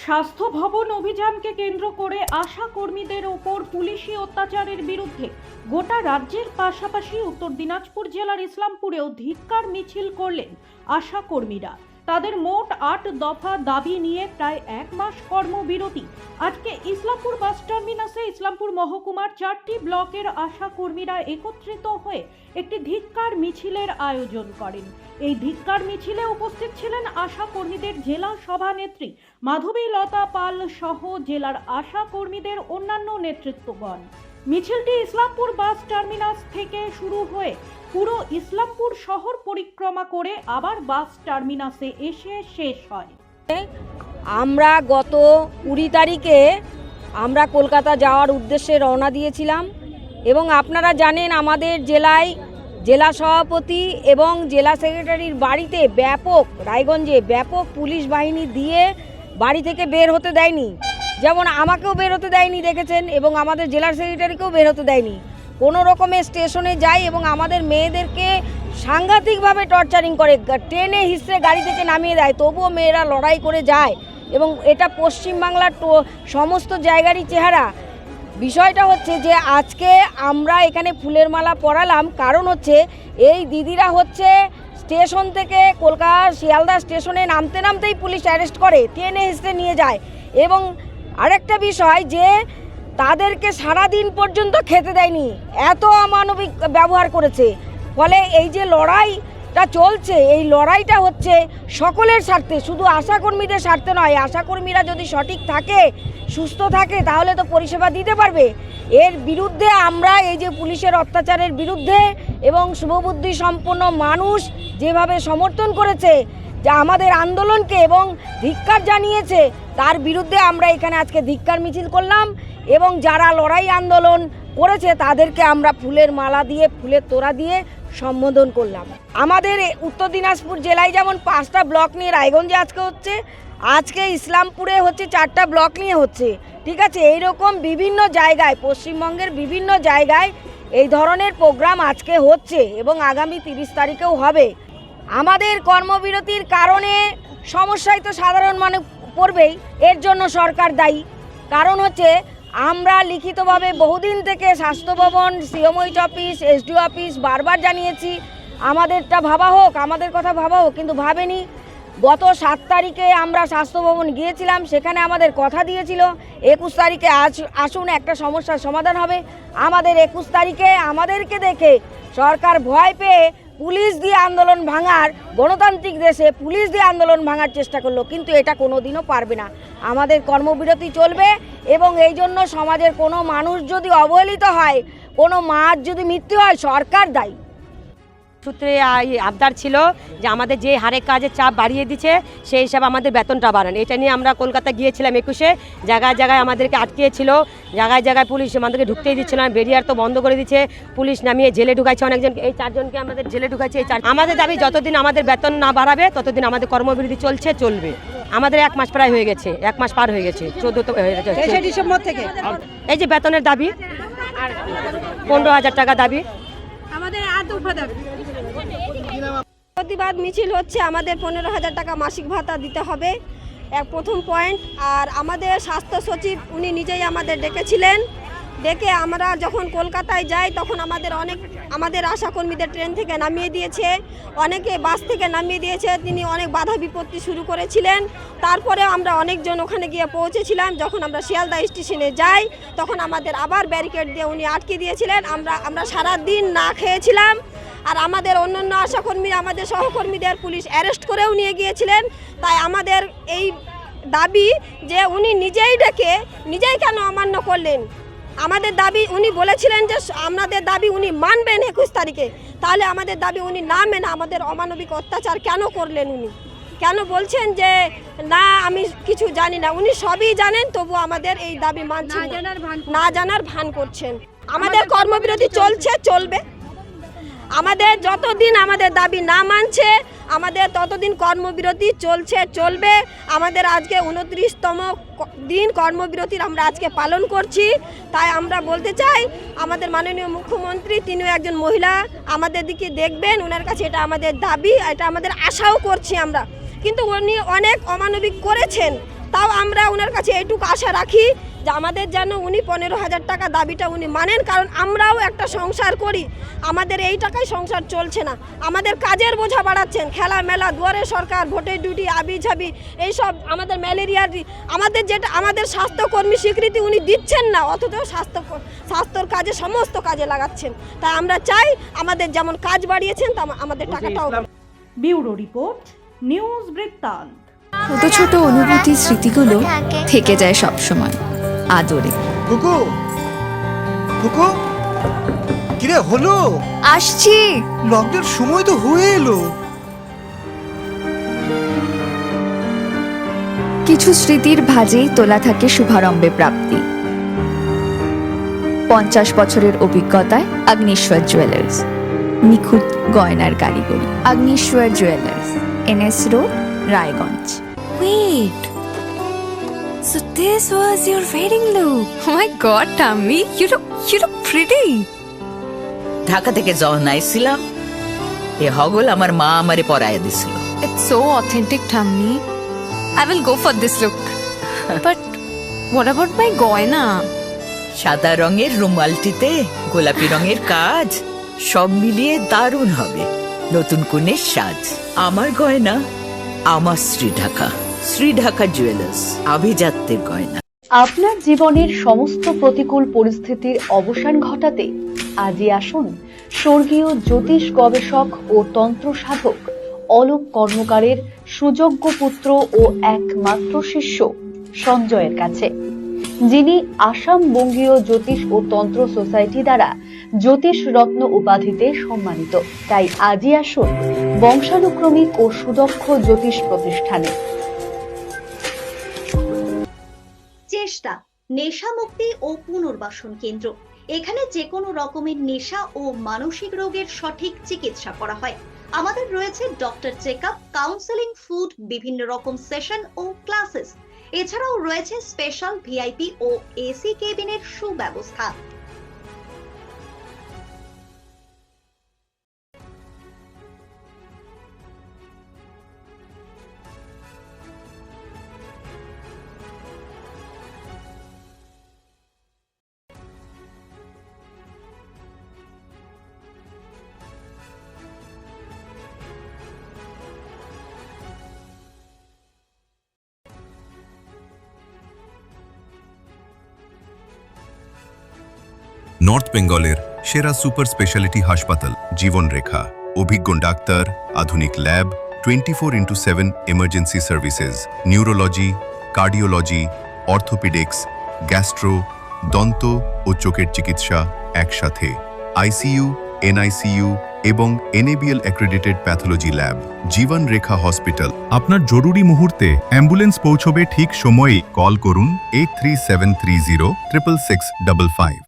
স্বাস্থ্য ভবন অভিযানকে কেন্দ্র করে আশা কর্মীদের ওপর পুলিশি অত্যাচারের বিরুদ্ধে গোটা রাজ্যের পাশাপাশি উত্তর দিনাজপুর জেলার ইসলামপুরেও ধিক্কার মিছিল করলেন আশা কর্মীরা। তাদের মোট ৮ দফা দাবি নিয়ে প্রায় এক মাস কর্মবিরতি। আজকে ইসলামপুর বাস টার্মিনাসে ইসলামপুর মহকুমার 4টি ব্লকের আশা কর্মীরা একত্রিত হয়ে একটি ধিক্কার মিছিলের আয়োজন করেন। এই ধিক্কার মিছিলে উপস্থিত ছিলেন আশা কর্মীদের জেলা সভানেত্রী মাধবী লতা পাল সহ জেলার আশা কর্মীদের অন্যান্য নেতৃত্বগণ। মিছিলটি ইসলামপুর বাস টার্মিনাস থেকে শুরু হয়ে পুরো ইসলামপুর শহর পরিক্রমা করে আবার বাস টার্মিনাসে এসে শেষ হয়। আমরা গত 20 তারিখে আমরা কলকাতা যাওয়ার উদ্দেশ্যে রওনা দিয়েছিলাম এবং আপনারা জানেন আমাদের জেলায় জেলা সভাপতি এবং জেলা সেক্রেটারির বাড়িতে রায়গঞ্জে ব্যাপক পুলিশ বাহিনী দিয়ে বাড়ি থেকে বের হতে দেয়নি। যেমন আমাকেও বের হতে দেয়নি দেখেছেন, এবং আমাদের জেলার সেক্রেটারিকেও বের হতে দেয়নি। কোনো রকমের স্টেশনে যায় এবং আমাদের মেয়েদেরকে সাংঘাতিকভাবে টর্চারিং করে, ট্রেনে হিসেবে গাড়ি থেকে নামিয়ে দেয়, তবুও মেয়েরা লড়াই করে যায়। এবং এটা পশ্চিমবাংলার সমস্ত জায়গারই চেহারা। বিষয়টা হচ্ছে যে আজকে আমরা এখানে ফুলের মালা পরালাম, কারণ হচ্ছে এই দিদিরা হচ্ছে স্টেশন থেকে কলকাতা শিয়ালদা স্টেশনে নামতে নামতেই পুলিশ অ্যারেস্ট করে, ট্রেনে হিসেবে নিয়ে যায়। এবং আরেকটা বিষয় যে তাদেরকে সারাদিন পর্যন্ত খেতে দেয়নি, এত অমানবিক ব্যবহার করেছে। ফলে এই যে লড়াইটা চলছে, এই লড়াইটা হচ্ছে সকলের স্বার্থে, শুধু আশাকর্মীদের স্বার্থে নয়। আশাকর্মীরা যদি সঠিক থাকে, সুস্থ থাকে, তাহলে তো পরিষেবা দিতে পারবে। এর বিরুদ্ধে আমরা এই যে পুলিশের অত্যাচারের বিরুদ্ধে এবং শুভবুদ্ধি সম্পন্ন মানুষ যেভাবে সমর্থন করেছে, যা আমাদের আন্দোলনকে এবং ধিক্কার জানিয়েছে, তার বিরুদ্ধে আমরা এখানে আজকে ধিক্কার মিছিল করলাম। এবং যারা লড়াই আন্দোলন করেছে তাদেরকে আমরা ফুলের মালা দিয়ে, ফুলের তোড়া দিয়ে সম্বোধন করলাম। আমাদের উত্তর দিনাজপুর জেলায় যেমন 5টা ব্লক নিয়ে রায়গঞ্জে আজকে হচ্ছে, আজকে ইসলামপুরে হচ্ছে 4টা ব্লক নিয়ে হচ্ছে। ঠিক আছে, এইরকম বিভিন্ন জায়গায়, পশ্চিমবঙ্গের বিভিন্ন জায়গায় এই ধরনের প্রোগ্রাম আজকে হচ্ছে এবং আগামী 30 তারিখেও হবে। আমাদের কর্মবিরতির কারণে সমস্যায় তো সাধারণ মানুষ পড়বেই, এর জন্য সরকার দায়ী। কারণ হচ্ছে আমরা লিখিতভাবে বহুদিন থেকে স্বাস্থ্য ভবন, সিএমওইচ অফিস, এসডিও অফিস বারবার জানিয়েছি আমাদেরটা ভাবা হোক, আমাদের কথা ভাবা হোক, কিন্তু ভাবেনি। গত 7 তারিখে আমরা স্বাস্থ্য ভবন গিয়েছিলাম, সেখানে আমাদের কথা দিয়েছিল 21 তারিখে আসুন, একটা সমস্যার সমাধান হবে। আমাদের 21 তারিখে আমাদেরকে দেখে সরকার ভয় পেয়ে পুলিশ দিয়ে আন্দোলন ভাঙার, গণতান্ত্রিক দেশে পুলিশ দিয়ে আন্দোলন ভাঙার চেষ্টা করলো, কিন্তু এটা কোনো দিনও পারবে না। আমাদের কর্মবিরতি চলবে এবং এই জন্য সমাজের কোনো মানুষ যদি অবহেলিত হয়, কোনো মার যদি মৃত্যু হয়, সরকার দায়ী। সূত্রে আবদার ছিল যে আমাদের যে হারে কাজের চাপ বাড়িয়ে দিচ্ছে, সেই হিসাবে আমাদের বেতনটা বাড়ান। এটা নিয়ে আমরা কলকাতা গিয়েছিলাম 21-এ, জায়গায় জায়গায় আমাদেরকে আটকিয়েছিল, জায়গায় জায়গায় পুলিশ আমাদেরকে ঢুকতেই দিচ্ছে না, ব্যারিয়ার তো বন্ধ করে দিচ্ছে, পুলিশ নামিয়ে জেলে ঢুকাইছে অনেকজনকে। এই 4 জনকে আমাদের জেলে ঢুকাইছে। আমাদের দাবি যতদিন আমাদের বেতন না বাড়াবে ততদিন আমাদের কর্মবিরতি চলবে। আমাদের 1 মাস প্রায় হয়ে গেছে, 1 মাস পার হয়ে গেছে, 14 হয়ে গেছে ডিসেম্বর থেকে। এই যে বেতনের দাবি আর 15,000 টাকা দাবি, আমাদের প্রতিবাদ মিছিল হচ্ছে। আমাদের 15,000 টাকা মাসিক ভাতা দিতে হবে, প্রথম পয়েন্ট। আর আমাদের স্বাস্থ্য সচিব উনি নিজেই আমাদের ডেকেছিলেন, ডেকে আমরা যখন কলকাতায় যাই তখন আমাদের আশাকর্মীদের ট্রেন থেকে নামিয়ে দিয়েছে, অনেকে বাস থেকে নামিয়ে দিয়েছে। তিনি অনেক বাধা বিপত্তি শুরু করেছিলেন। তারপরে আমরা অনেকজন ওখানে গিয়ে পৌঁছেছিলাম। যখন আমরা শিয়ালদা স্টেশনে যাই তখন আমাদের আবার ব্যারিকেড দিয়ে উনি আটকে দিয়েছিলেন। আমরা সারা দিন না খেয়েছিলাম। আর আমাদের অন্যান্য আশাকর্মী, আমাদের সহকর্মীদের পুলিশ অ্যারেস্ট করেও নিয়ে গিয়েছিলেন। তাই আমাদের এই দাবি যে উনি নিজেই ডেকে নিজেই কেন অমান্য করলেন। আমাদের দাবি, উনি বলেছিলেন যে আমাদের দাবি উনি মানবেন 21 তারিখে, তাহলে আমাদের দাবি উনি না মেনে আমাদের অমানবিক অত্যাচার কেন করলেন? উনি কেন বলছেন যে না আমি কিছু জানি না? উনি সবই জানেন, তবু আমাদের এই দাবি মানছেন না, জানার ভান করছেন। আমাদের কর্মবিরতি চলবে। আমাদের যতদিন আমাদের দাবি না মানছে, আমাদের ততদিন কর্মবিরতি চলবে। আমাদের আজকে 29তম দিন কর্মবিরতির আমরা আজকে পালন করছি। তাই আমরা বলতে চাই আমাদের মাননীয় মুখ্যমন্ত্রী, তিনিও একজন মহিলা, আমাদের দিকে দেখবেন, ওনার কাছে এটা আমাদের দাবি, এটা আমাদের আশাও করছি আমরা। কিন্তু উনি অনেক অমানবিক করেছেন, তাও আমরা ওনার কাছে এইটুকু আশা রাখি যে আমাদের যেন উনি 15,000 টাকা দাবিটা উনি মানেন, কারণ আমরাও একটা সংসার করি, আমাদের এই টাকায় সংসার চলছে না, আমাদের কাজের বোঝা বাড়াচ্ছেন, খেলা মেলা, দুয়ারে সরকার, ভোটের ডিউটি, আবি ঝাবি, এইসব আমাদের ম্যালেরিয়ার, আমাদের যেটা আমাদের স্বাস্থ্যকর্মী স্বীকৃতি উনি দিচ্ছেন না, অথচ স্বাস্থ্যর কাজে সমস্ত কাজে লাগাচ্ছেন। তাই আমরা চাই আমাদের যেমন কাজ বাড়িয়েছেন তা আমাদের টাকাটাও। ব্যুরো রিপোর্ট, নিউজ বৃত্তান্ত। ছোট ছোট অনুভূতি স্মৃতিগুলো থেকে যায় সব সময় আদরে। কুকু কুকু কিরে হলো? আসছি। লকডাউন সময় তো হয়ে এলো। কিছু স্মৃতির ভাজেই তোলা থাকে শুভারম্ভে প্রাপ্তি। 50 বছরের অভিজ্ঞতায় আগ্নেশ্বর জুয়েলার্স, নিখুঁত গয়নার কারিগরি। Agneshwar jewellers, NS road, Raiganj. Wait. So this was your wedding look. Oh my god, Tammy, you look pretty. Dhaka থেকে যখন আইছিলাম এ হগল আমার মা আমারে পরাইয়া দিছিল। It's so authentic, Tammy. I will go for this look. But what about my goina? সাদা রঙের রুমালটিতে গোলাপি রঙের কাজ, সব মিলিয়ে দারুণ হবে নতুন কনের সাজ। আমার গয়না আমার শ্রী ঢাকা জুয়েলার্স, আভিজাত্যের গয়না। আপনার জীবনের সমস্ত প্রতিকূল পরিস্থিতির অবসান ঘটাতে আজই আসুন স্বর্গীয় জ্যোতিষ গবেষক ও তন্ত্র সাধক অলোক কর্মকারের সুযোগ্য পুত্র ও একমাত্র শিষ্য সঞ্জয়ের কাছে, যিনি আসাম বঙ্গীয় জ্যোতিষ ও তন্ত্র সোসাইটি দ্বারা জ্যোতিষ রত্ন উপাধিতে সম্মানিত। তাই আজই আসুন বংশানুক্রমিক ও সুদক্ষ জ্যোতিষ প্রতিষ্ঠানে। চেষ্টা নেশা মুক্তি ও পুনর্বাসন কেন্দ্র। এখানে যে কোনো রকমের নেশা ও মানসিক রোগের সঠিক চিকিৎসা করা হয়। আমাদের রয়েছে ডক্টর চেকআপ, কাউন্সেলিং, ফুড, বিভিন্ন রকম সেশন ও ক্লাসেস। এছাড়াও রয়েছে স্পেশাল ভিআইপি ও এসি কেবিনের সুব্যবস্থা। নর্থ বেঙ্গলের সেরা সুপার স্পেশালিটি হাসপাতাল জীবনরেখা, অভিজ্ঞ ডাক্তার, আধুনিক lab, 24x7 emergency services, neurology, cardiology, orthopaedics, gastro, দন্ত ও চোখের চিকিৎসা একসাথে, আইসিইউ, এনআইসিইউ এবং NABL accredited pathology lab. জীবনরেখা hospital. আপনার জরুরি মুহূর্তে অ্যাম্বুলেন্স পৌঁছবে ঠিক সময়ে। কল করুন 83730 66655।